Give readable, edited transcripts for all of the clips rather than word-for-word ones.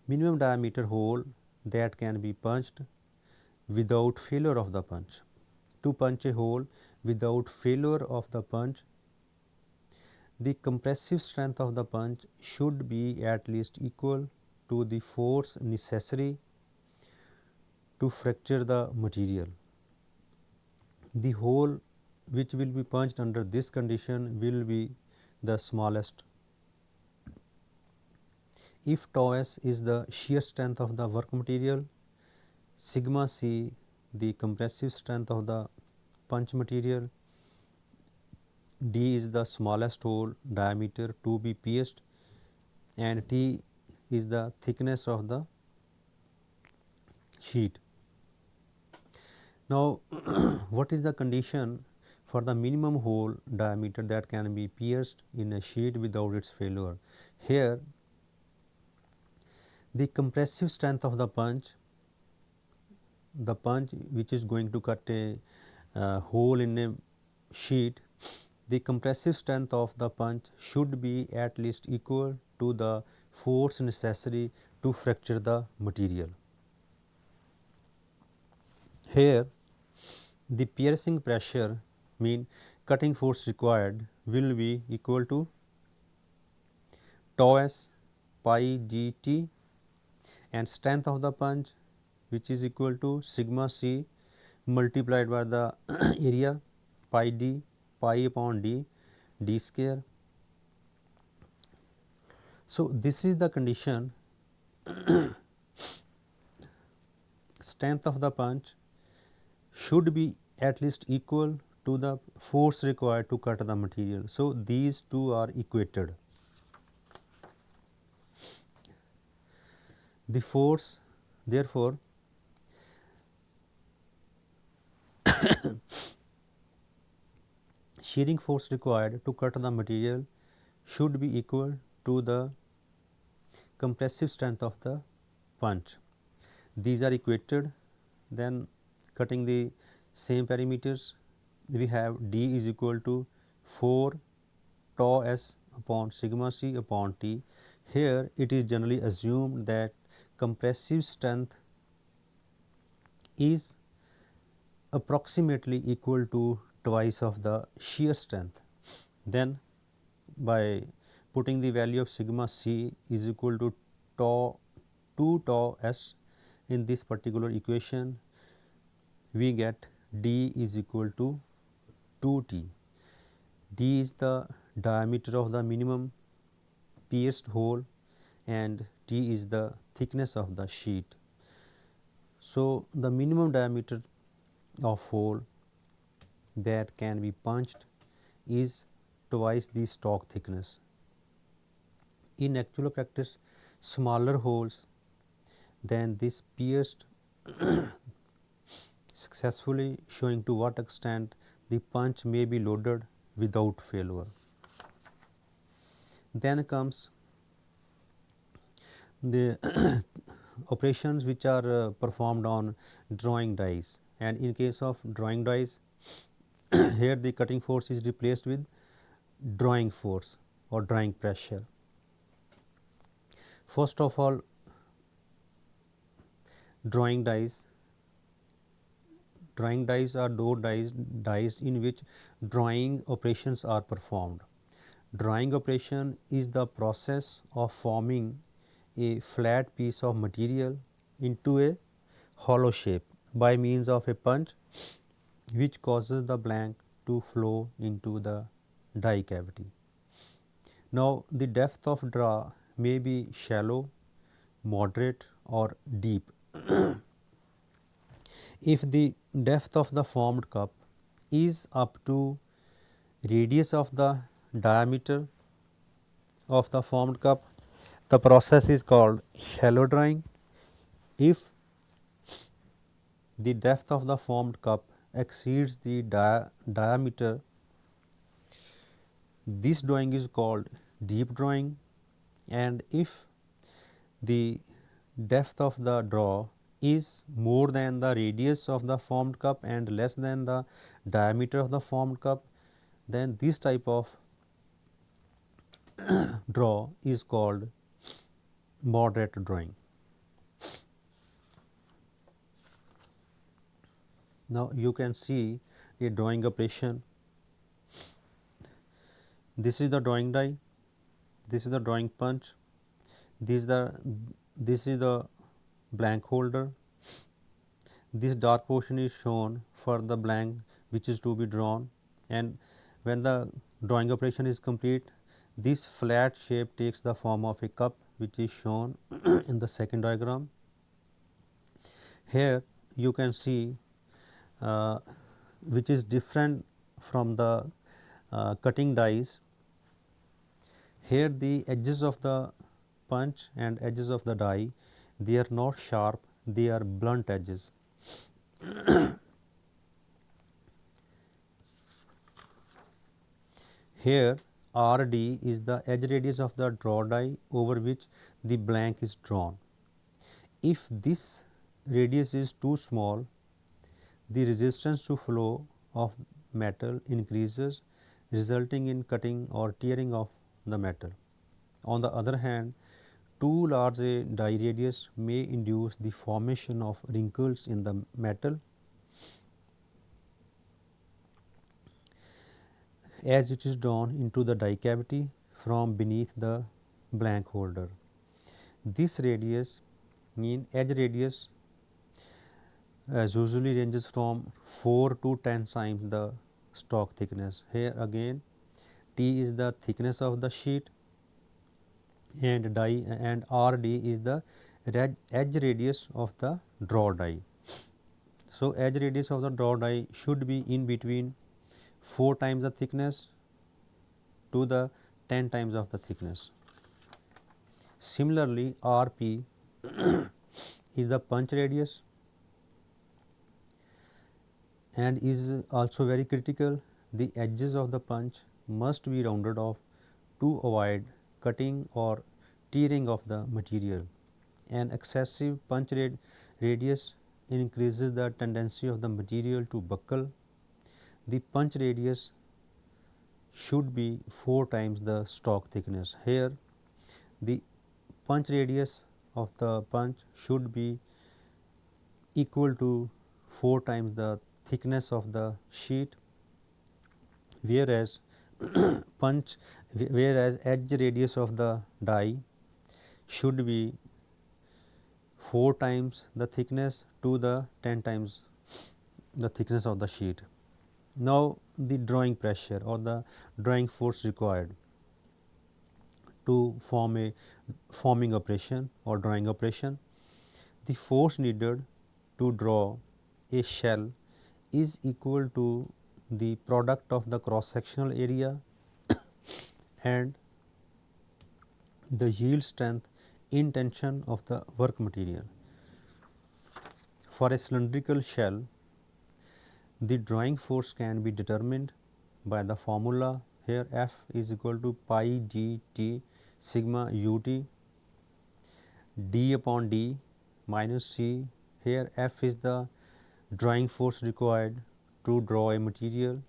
minimum diameter hole that can be punched without failure of the punch. To punch a hole without failure of the punch, the compressive strength of the punch should be at least equal to the force necessary to fracture the material. The hole which will be punched under this condition will be the smallest. If tau s is the shear strength of the work material, sigma c the compressive strength of the punch material, d is the smallest hole diameter to be pierced, and T is the thickness of the sheet. Now, what is the condition for the minimum hole diameter that can be pierced in a sheet without its failure? Here, the compressive strength of the punch which is going to cut a hole in a sheet, the compressive strength of the punch should be at least equal to the force necessary to fracture the material. Here, the piercing pressure mean cutting force required will be equal to tau s pi g t, and strength of the punch which is equal to sigma c multiplied by the area pi upon d square. So, this is the condition strength of the punch should be at least equal to the force required to cut the material. So, these two are equated. The force therefore, shearing force required to cut the material should be equal to the compressive strength of the punch. These are equated. Then cutting the same parameters, we have d is equal to 4 tau s upon sigma c upon T. Here it is generally assumed that compressive strength is approximately equal to twice of the shear strength. Then by putting the value of sigma c is equal to 2 tau s in this particular equation, we get d is equal to 2T. D is the diameter of the minimum pierced hole and T is the thickness of the sheet. So, the minimum diameter of hole that can be punched is twice the stock thickness. In actual practice, smaller holes than this pierced successfully, showing to what extent the punch may be loaded without failure. Then comes the operations which are performed on drawing dies, and in case of drawing dies here the cutting force is replaced with drawing force or drawing pressure. First of all, drawing dies are those dies in which drawing operations are performed. Drawing operation is the process of forming a flat piece of material into a hollow shape by means of a punch which causes the blank to flow into the die cavity. Now, the depth of draw may be shallow, moderate or deep. If the depth of the formed cup is up to radius of the diameter of the formed cup, the process is called shallow drawing. If the depth of the formed cup exceeds the diameter, this drawing is called deep drawing, and if the depth of the draw is more than the radius of the formed cup and less than the diameter of the formed cup, then this type of draw is called moderate drawing. Now you can see a drawing operation. This is the drawing die, this is the drawing punch, this is the blank holder. This dark portion is shown for the blank which is to be drawn, and when the drawing operation is complete, this flat shape takes the form of a cup which is shown in the second diagram. Here you can see uh, which is different from the cutting dies. Here the edges of the punch and edges of the die, they are not sharp, they are blunt edges. Here RD is the edge radius of the draw die over which the blank is drawn. If this radius is too small, the resistance to flow of metal increases, resulting in cutting or tearing of the metal. On the other hand, too large a die radius may induce the formation of wrinkles in the metal as it is drawn into the die cavity from beneath the blank holder. This radius, mean edge radius, usually ranges from 4 to 10 times the stock thickness. Here again T is the thickness of the sheet and die, and RD is the edge radius of the draw die. So edge radius of the draw die should be in between 4 times the thickness to the 10 times of the thickness. Similarly, RP is the punch radius and is also very critical. The edges of the punch must be rounded off to avoid cutting or tearing of the material. An excessive punch radius increases the tendency of the material to buckle. The punch radius should be 4 times the stock thickness. Here the punch radius of the punch should be equal to 4 times the thickness of the sheet, whereas whereas edge radius of the die should be 4 times the thickness to the 10 times the thickness of the sheet. Now the drawing pressure or the drawing force required to form a forming operation or drawing operation. The force needed to draw a shell is equal to the product of the cross sectional area and the yield strength in tension of the work material. For a cylindrical shell, the drawing force can be determined by the formula. Here F is equal to pi g t sigma u t d upon d minus c. Here F is the drawing force required to draw a material,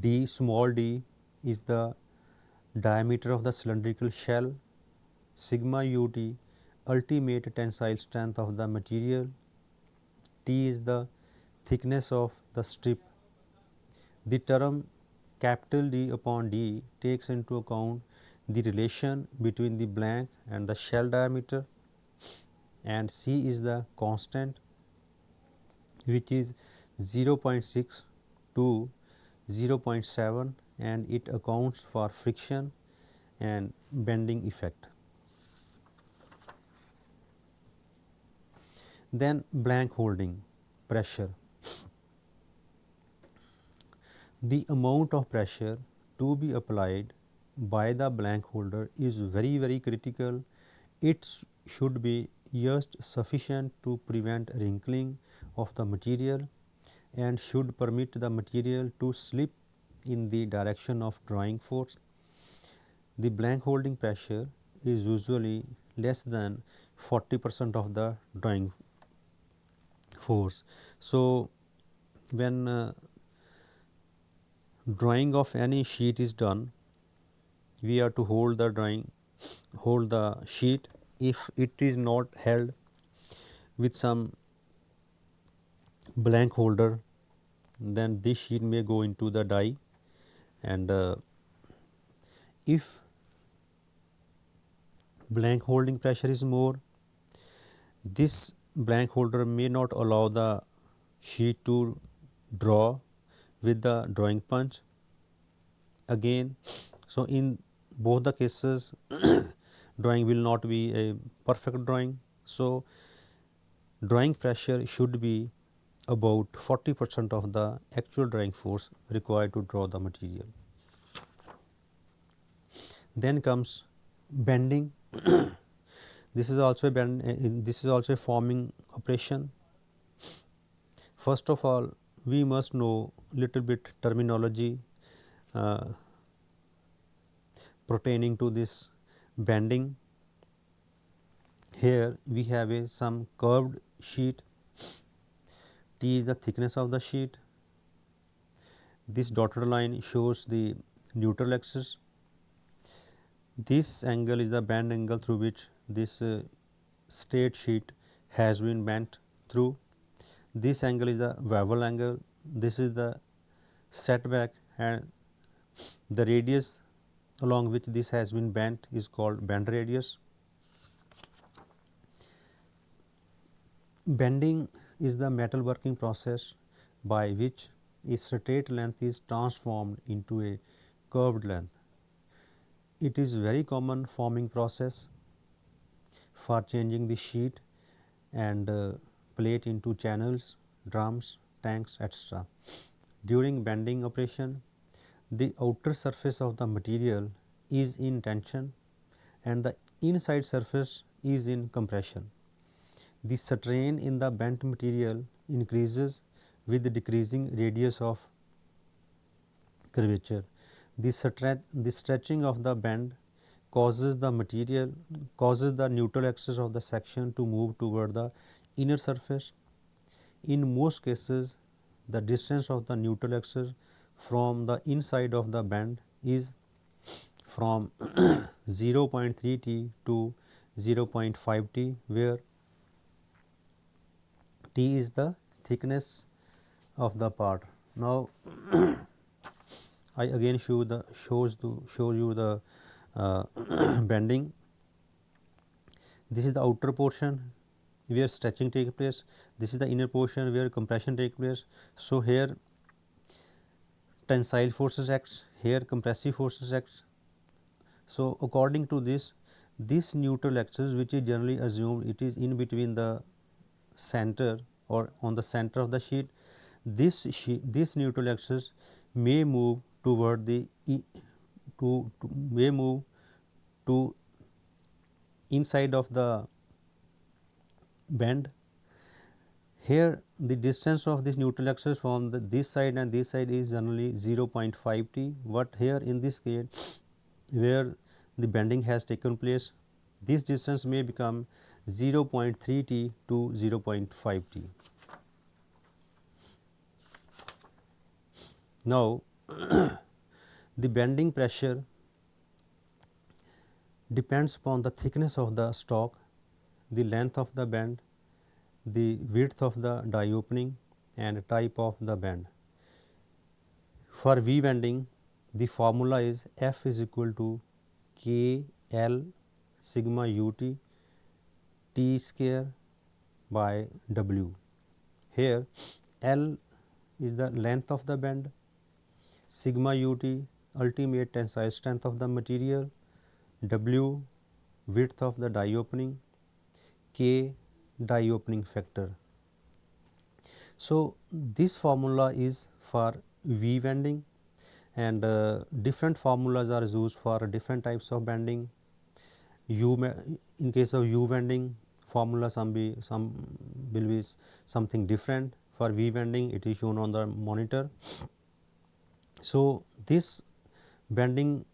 d small d is the diameter of the cylindrical shell, sigma ut ultimate tensile strength of the material, T is the thickness of the strip. The term capital D upon D takes into account the relation between the blank and the shell diameter, and C is the constant which is 0.6 to 0.7, and it accounts for friction and bending effect. Then blank holding pressure. The amount of pressure to be applied by the blank holder is very critical. It should be just sufficient to prevent wrinkling of the material and should permit the material to slip in the direction of drawing force. The blank holding pressure is usually less than 40% of the drawing force. So when drawing of any sheet is done, we are to hold the sheet. If it is not held, with some blank holder, then this sheet may go into the die, and if blank holding pressure is more, this blank holder may not allow the sheet to draw with the drawing punch again. So, in both the cases drawing will not be a perfect drawing. So, drawing pressure should be about 40% of the actual drawing force required to draw the material. Then comes bending. This is also a this is also a forming operation. First of all, we must know little bit terminology uh, pertaining to this bending. Here we have some curved sheet. T is the thickness of the sheet. This dotted line shows the neutral axis. This angle is the bend angle through which this straight sheet has been bent through. This angle is the bevel angle. This is the setback, and the radius along which this has been bent is called bend radius. Bending is the metal working process by which a straight length is transformed into a curved length. It is very common forming process for changing the sheet and plate into channels, drums, tanks, etc. During bending operation, the outer surface of the material is in tension and the inside surface is in compression. The strain in the bent material increases with the decreasing radius of curvature. The stretching of the bend causes the neutral axis of the section to move toward the inner surface. In most cases, the distance of the neutral axis from the inside of the bend is from 0.3 t to 0.5 t, where t is the thickness of the part. Now, I again show you the bending. This is the outer portion where stretching takes place. This is the inner portion where compression takes place. So, here tensile forces act, here compressive forces act. So, according to this neutral axis, which is generally assumed it is in between the center or on the center of the sheet, this neutral axis may move toward the may move to inside of the bend. Here the distance of this neutral axis from this side and this side is generally 0.5 t, but here in this case where the bending has taken place, this distance may become 0.3 t to 0.5 t. Now, the bending pressure depends upon the thickness of the stock, the length of the bend, the width of the die opening and type of the bend. For V bending, the formula is F is equal to K L sigma ut T square by W. Here L is the length of the bend, sigma ut ultimate tensile strength of the material, W width of the die opening, K die opening factor. So, this formula is for V bending, and different formulas are used for different types of bending. In case of U bending, formula some will be something different. For V bending, it is shown on the monitor. So, this bending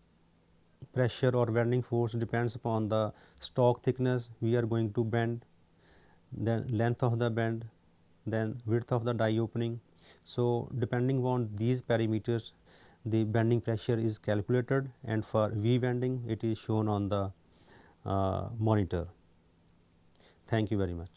pressure or bending force depends upon the stock thickness we are going to bend, then length of the bend, then width of the die opening. So, depending on these parameters, the bending pressure is calculated, and for V bending it is shown on the monitor. Thank you very much.